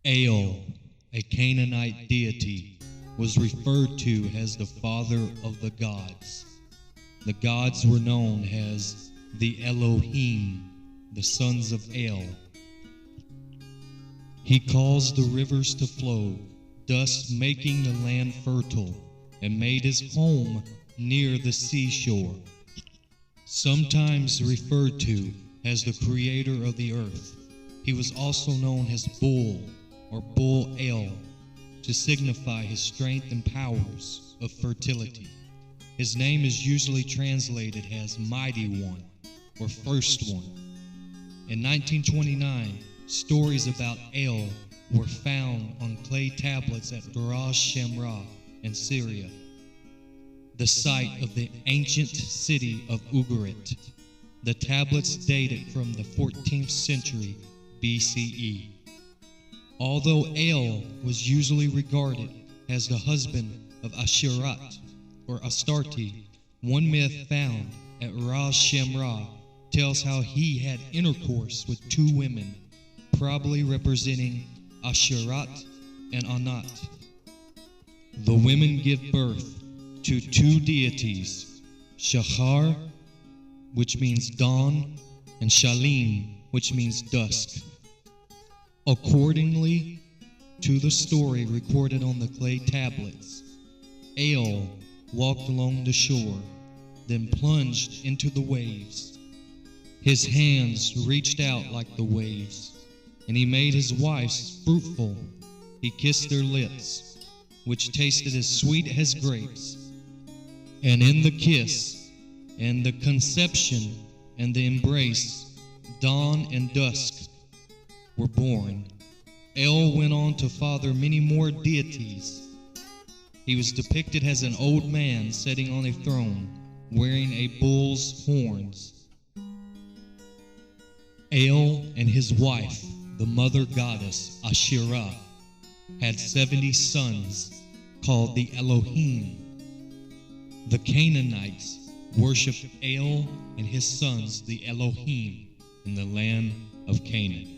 El, a Canaanite deity, was referred to as the father of the gods. The gods were known as the Elohim, the sons of El. He caused the rivers to flow, thus making the land fertile, and made his home near the seashore. Sometimes referred to as the creator of the earth, he was also known as Bull or Bull El, to signify his strength and powers of fertility. His name is usually translated as Mighty One or First One. In 1929, stories about El were found on clay tablets at Asherah in Syria, the site of the ancient city of Ugarit. The tablets dated from the 14th century BCE. Although El was usually regarded as the husband of Asherat or Astarte, one myth found at Asherah tells how he had intercourse with two women, probably representing Asherat and Anat. The women give birth to two deities, Shachar, which means dawn, and Shalim, which means dusk. Accordingly to the story recorded on the clay tablets, El walked along the shore, then plunged into the waves. His hands reached out like the waves, and he made his wives fruitful. He kissed their lips, which tasted as sweet as grapes. And in the kiss, and the conception, and the embrace, dawn and dusk were born. El went on to father many more deities. He was depicted as an old man sitting on a throne, wearing a bull's horns. El and his wife, the mother goddess Asherah, had 70 sons called the Elohim. The Canaanites worshipped El and his sons, the Elohim, in the land of Canaan.